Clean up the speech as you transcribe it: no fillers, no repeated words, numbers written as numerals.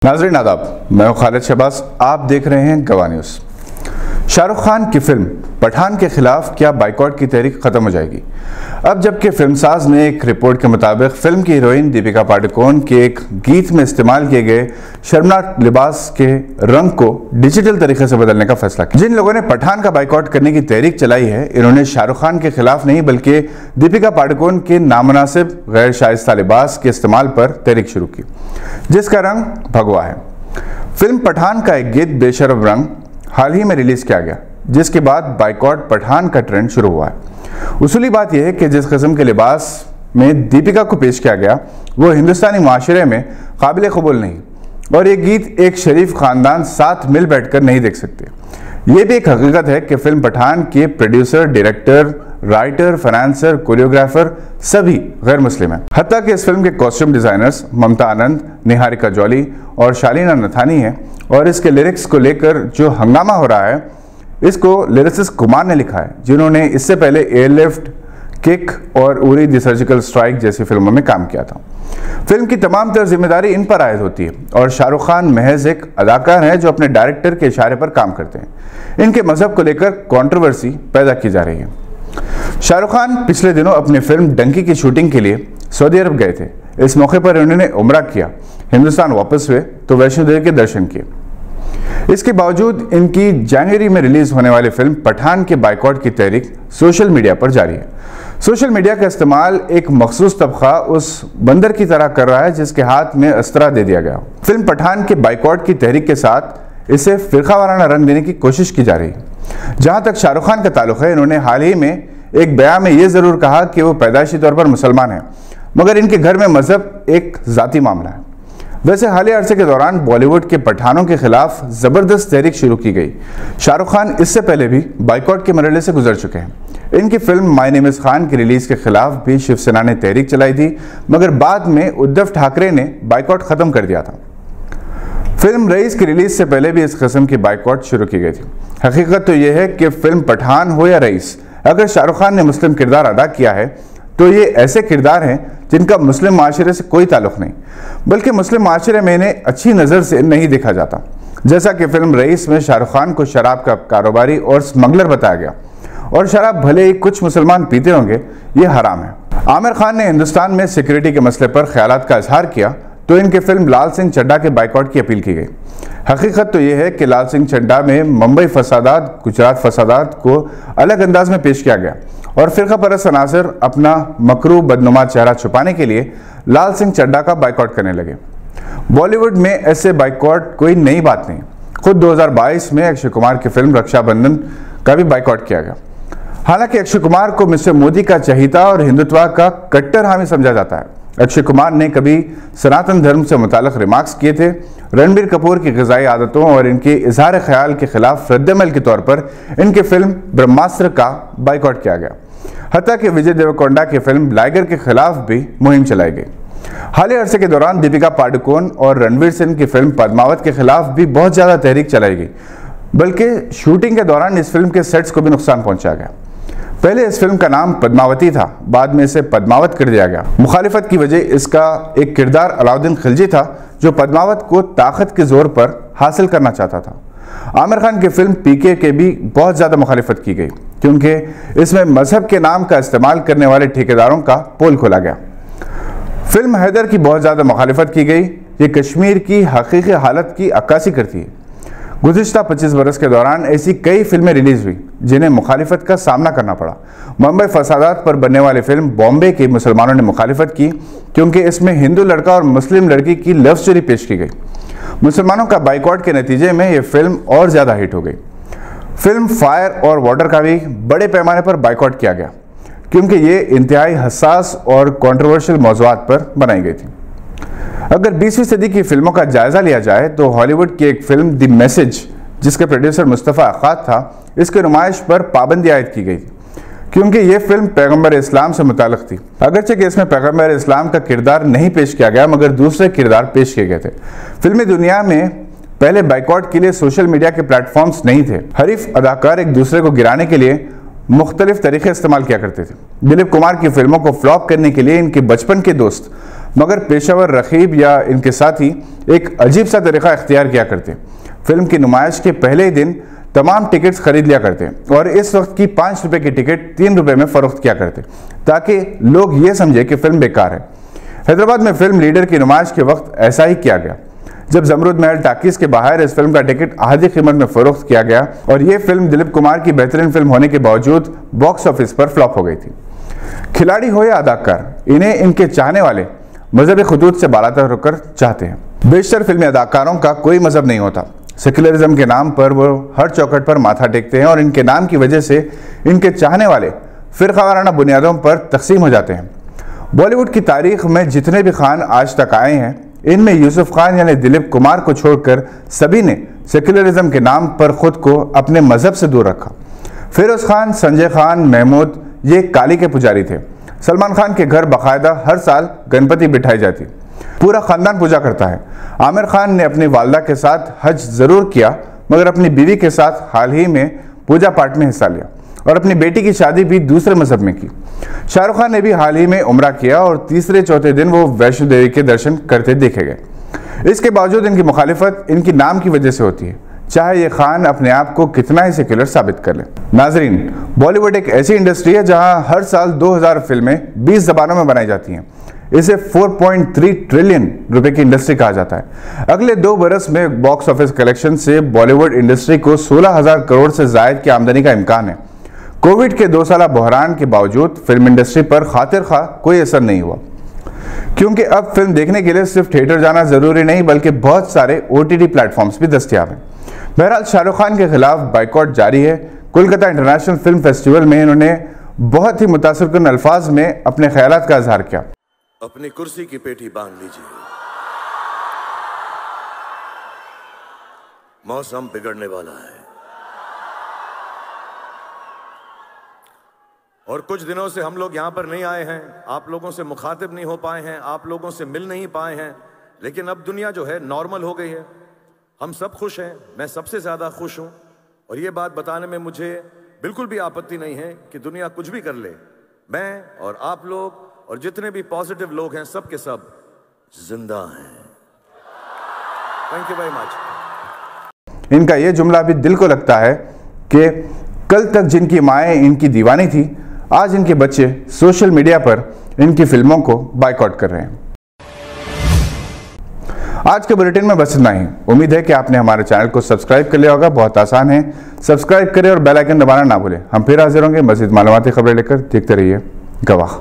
नाज़रीन आदाब, मैं हूं खालिद शहबाज। आप देख रहे हैं गवाह न्यूज़। शाहरुख खान की फिल्म पठान के खिलाफ क्या बाइकॉट की तहरीक खत्म हो जाएगी? अब जबकि फिल्मसाज ने एक रिपोर्ट के मुताबिक फिल्म की हीरोइन दीपिका पादुकोण के एक गीत में इस्तेमाल किए गए शर्मनाक लिबास के रंग को डिजिटल तरीके से बदलने का फैसला किया। जिन लोगों ने पठान का बाइकॉट करने की तहरीक चलाई है, इन्होंने शाहरुख खान के खिलाफ नहीं बल्कि दीपिका पादुकोण के नामुनासिब गैर शाइस्ता लिबास के इस्तेमाल पर तहरीक शुरू की, जिसका रंग भगवा है। फिल्म पठान का एक गीत बेशरम रंग हाल ही में रिलीज किया गया, जिसके बाद बाइकॉट पठान का ट्रेंड शुरू हुआ है। उसूली बात यह है कि जिस किस्म के लिबास में दीपिका को पेश किया गया वो हिंदुस्तानी माशरे में काबिल कबूल नहीं, और ये गीत एक शरीफ खानदान साथ मिल बैठकर नहीं देख सकते। ये भी एक हकीकत है कि फिल्म पठान के producer, director, writer, financier, choreographer सभी गैर मुस्लिम हैं। हत्ता कि इस फिल्म के कॉस्ट्यूम डिजाइनर्स ममता आनंद, निहारिका जौली और शालीना नथानी हैं, और इसके लिरिक्स को लेकर जो हंगामा हो रहा है इसको लिरिसिस्ट कुमार ने लिखा है, जिन्होंने इससे पहले एयरलिफ्ट, किक और उरी द सर्जिकल स्ट्राइक जैसी फिल्मों में काम किया था। फिल्म की तमाम तर जिम्मेदारी इन पर आयद होती है, और शाहरुख खान महज एक अदाकार हैं जो अपने डायरेक्टर के इशारे पर काम करते हैं। इनके मजहब को लेकर कंट्रोवर्सी पैदा की जा रही है। शाहरुख खान पिछले दिनों अपनी फिल्म डंकी की शूटिंग के लिए सऊदी अरब गए थे। इस मौके पर उन्होंने उम्रा किया, हिंदुस्तान वापस हुए तो वैष्णो देवी के दर्शन किए। इसके बावजूद इनकी जनवरी में रिलीज होने वाली फिल्म पठान के बाइकॉट की तहरीक सोशल मीडिया पर जारी है। सोशल मीडिया का इस्तेमाल एक मखसूस तबका उस बंदर की तरह कर रहा है जिसके हाथ में अस्त्रा दे दिया गया। फिल्म पठान के बाइकॉट की तहरीक के साथ इसे फिरका वाराना रंग देने की कोशिश की जा रही है। जहां तक शाहरुख खान का ताल्लुक है, इन्होंने हाल ही में एक बयान में यह जरूर कहा कि वो पैदाइशी तौर पर मुसलमान हैं, मगर इनके घर में मजहब एक जाती मामला है। वैसे हालिया अरसे के दौरान बॉलीवुड के पठानों के खिलाफ जबरदस्त तहरीक शुरू की गई। शाहरुख खान इससे पहले भी बाइकॉट के मरहले से गुजर चुके हैं। इनकी film my name is Khan की रिलीज के खिलाफ भी शिवसेना ने तहरीक चलाई थी, मगर बाद में उद्धव ठाकरे ने बाइकॉट खत्म कर दिया था। फिल्म रईस की रिलीज से पहले भी इस किस्म की बाइकॉट शुरू की गई थी। हकीकत तो यह है कि फिल्म पठान हो या रईस, अगर शाहरुख खान ने मुस्लिम किरदार अदा किया है तो ये ऐसे किरदार हैं जिनका मुस्लिम माशरे से कोई ताल्लुक नहीं, बल्कि मुस्लिम माशरे में इन्हें अच्छी नज़र से नहीं देखा जाता। जैसा कि फिल्म रईस में शाहरुख खान को शराब का कारोबारी और स्मगलर बताया गया, और शराब भले ही कुछ मुसलमान पीते होंगे, ये हराम है। आमिर खान ने हिंदुस्तान में सिक्योरिटी के मसले पर ख्यालात का इजहार किया तो इनके फिल्म लाल सिंह चड्ढा के बाइकॉट की अपील की गई। हकीकत तो यह है कि लाल सिंह चड्ढा में मुंबई फसादात, गुजरात फसादात को अलग अंदाज में पेश किया गया, और फिरका परस्त अनासर अपना मकरू बदनुमा चेहरा छुपाने के लिए लाल सिंह चड्ढा का बाइकॉट करने लगे। बॉलीवुड में ऐसे बाइकॉट कोई नई बात नहीं। खुद 2022 में अक्षय कुमार की फिल्म रक्षाबंधन का भी बाइकॉट किया गया। हालांकि अक्षय कुमार को मिस्टर मोदी का चहीता और हिंदुत्व का कट्टर हामी समझा जाता है। अक्षय कुमार ने कभी सनातन धर्म से मुताल्लिक रिमार्क्स किए थे। रणबीर कपूर की ग़िज़ाई आदतों और इनके इजहार ख्याल के खिलाफ रद्दमल के तौर पर इनकी फिल्म ब्रह्मास्त्र का बाइकॉट किया गया। हत्ता कि विजय देवरकोंडा की फिल्म लाइगर के खिलाफ भी मुहिम चलाई गई। हालिया अरसे के दौरान दीपिका पादुकोण और रणवीर सिंह की फिल्म पद्मावत के खिलाफ भी बहुत ज़्यादा तहरीक चलाई गई, बल्कि शूटिंग के दौरान इस फिल्म के सेट्स को भी नुकसान पहुंचाया गया। पहले इस फिल्म का नाम पद्मावती था, बाद में इसे पद्मावत कर दिया गया। मुखालिफत की वजह इसका एक किरदार अलाउद्दीन खिलजी था जो पद्मावत को ताकत के जोर पर हासिल करना चाहता था। आमिर खान की फिल्म पीके के भी बहुत ज़्यादा मुखालिफत की गई, क्योंकि इसमें मजहब के नाम का इस्तेमाल करने वाले ठेकेदारों का पोल खोला गया। फिल्म हैदर की बहुत ज़्यादा मुखालिफत की गई। ये कश्मीर की हकीकी हालत की अक्कासी करती है। गुज़िश्ता 25 बरस के दौरान ऐसी कई फिल्में रिलीज हुई जिन्हें मुखालिफत का सामना करना पड़ा। मुंबई फसादात पर बनने वाली फिल्म बॉम्बे के मुसलमानों ने मुखालिफत की, क्योंकि इसमें हिंदू लड़का और मुस्लिम लड़की की लव स्टोरी पेश की गई। मुसलमानों का बाइकॉट के नतीजे में यह फिल्म और ज़्यादा हिट हो गई। फिल्म फायर और वाटर का भी बड़े पैमाने पर बाइकॉट किया गया, क्योंकि ये इंतहाई हसास और कंट्रोवर्शियल मौज़ूआत पर बनाई गई थी। अगर 20वीं सदी की फिल्मों का जायजा लिया जाए तो हॉलीवुड की एक फिल्म द मैसेज, जिसके प्रोड्यूसर मुस्तफ़ा अखाद था, इसकी नुमाइश पर पाबंदी आयद की गई थी, क्योंकि यह फिल्म पैगंबर इस्लाम से मुताल्लिक थी। अगरचे कि इसमें पैगंबर इस्लाम का किरदार नहीं पेश किया गया, मगर दूसरे किरदार पेश किए गए थे। फिल्मी दुनिया में पहले बाइकॉट के लिए सोशल मीडिया के प्लेटफॉर्म्स नहीं थे। हरीफ अदाकार एक दूसरे को गिराने के लिए मुख्तलिफ तरीके इस्तेमाल किया करते थे। दिलीप कुमार की फिल्मों को फ्लॉप करने के लिए इनके बचपन के दोस्त मगर पेशावर रकीब या इनके साथी एक अजीब सा तरीका इख्तियार किया करते। फिल्म की नुमाइश के पहले ही दिन तमाम टिकट्स खरीद लिया करते और इस वक्त की 5 रुपए की टिकट 3 रुपए में फरोख्त किया करते ताकि लोग ये समझे कि फिल्म बेकार है। हैदराबाद में फिल्म लीडर की नुमाइश के वक्त ऐसा ही किया गया, जब जमरुद महल टाकीज के बाहर इस फिल्म का टिकट आधी कीमत में फरोख्त किया गया और ये फिल्म दिलीप कुमार की बेहतरीन फिल्म होने के बावजूद बॉक्स ऑफिस पर फ्लॉप हो गई थी। खिलाड़ी हो या अदाकार, इन्हें इनके चाहने वाले मजहबी खुतूत से बालातर होकर चाहते हैं। बेशतर फिल्मी अदाकारों का कोई मजहब नहीं होता। सेक्युलरिज्म के नाम पर वो हर चौखट पर माथा टेकते हैं और इनके नाम की वजह से इनके चाहने वाले फिरकावाराना बुनियादों पर तकसीम हो जाते हैं। बॉलीवुड की तारीख में जितने भी खान आज तक आए हैं, इनमें यूसुफ खान यानी दिलीप कुमार को छोड़कर सभी ने सेक्युलरिज्म के नाम पर खुद को अपने मजहब से दूर रखा। फिरोज खान, संजय खान, महमूद ये काली के पुजारी थे। सलमान खान के घर बाकायदा हर साल गणपति बिठाई जाती, पूरा खानदान पूजा करता है। आमिर खान ने अपनी वालदा के साथ हज जरूर किया, मगर अपनी बीवी के साथ हाल ही में पूजा पाठ में हिस्सा लिया और अपनी बेटी की शादी भी दूसरे मजहब में की। शाहरुख खान ने भी हाल ही में उम्रा किया और तीसरे चौथे दिन वो वैष्णो देवी के दर्शन करते देखे गए। इसके बावजूद इनकी मुखालिफत इनकी नाम की वजह से होती है, चाहे ये खान अपने आप को कितना ही सेक्युलर साबित कर ले। नाजरीन, बॉलीवुड एक ऐसी इंडस्ट्री है जहां हर साल 2000 फिल्में 20 जबानों में बनाई जाती हैं। इसे 4.3 ट्रिलियन रुपए की इंडस्ट्री कहा जाता है। अगले 2 बरस में बॉक्स ऑफिस कलेक्शन से बॉलीवुड इंडस्ट्री को 16,000 करोड़ से जायद की आमदनी का इम्कान है। कोविड के 2 साल बहरान के बावजूद फिल्म इंडस्ट्री पर खातिर खा कोई असर नहीं हुआ, क्योंकि अब फिल्म देखने के लिए सिर्फ थिएटर जाना जरूरी नहीं बल्कि बहुत सारे OTT प्लेटफॉर्म्स भी दस्तयाब हैं। बहरहाल, शाहरुख खान के खिलाफ बाइकॉट जारी है। कोलकाता इंटरनेशनल फिल्म फेस्टिवल में इन्होंने बहुत ही मुतासिरकुन अल्फाज में अपने ख्यालात का इजहार किया। अपनी कुर्सी की पेटी बांध लीजिए, मौसम बिगड़ने वाला है और कुछ दिनों से हम लोग यहां पर नहीं आए हैं, आप लोगों से मुखातिब नहीं हो पाए हैं, आप लोगों से मिल नहीं पाए हैं, लेकिन अब दुनिया जो है नॉर्मल हो गई है। हम सब खुश हैं, मैं सबसे ज्यादा खुश हूं और ये बात बताने में मुझे बिल्कुल भी आपत्ति नहीं है कि दुनिया कुछ भी कर ले, मैं और आप लोग और जितने भी पॉजिटिव लोग हैं सब के सब जिंदा हैं। Thank you very much. इनका यह जुमला भी दिल को लगता है कि कल तक जिनकी माएँ इनकी दीवानी थी, आज इनके बच्चे सोशल मीडिया पर इनकी फिल्मों को बाइकआउट कर रहे हैं। आज के बुलेटिन में बस इतना ही। उम्मीद है कि आपने हमारे चैनल को सब्सक्राइब कर लिया होगा। बहुत आसान है, सब्सक्राइब करें और बेल आइकन दबाना ना भूलें। हम फिर हाजिर होंगे मज़ीद मालूमाती खबरें लेकर। देखते रहिए गवाह।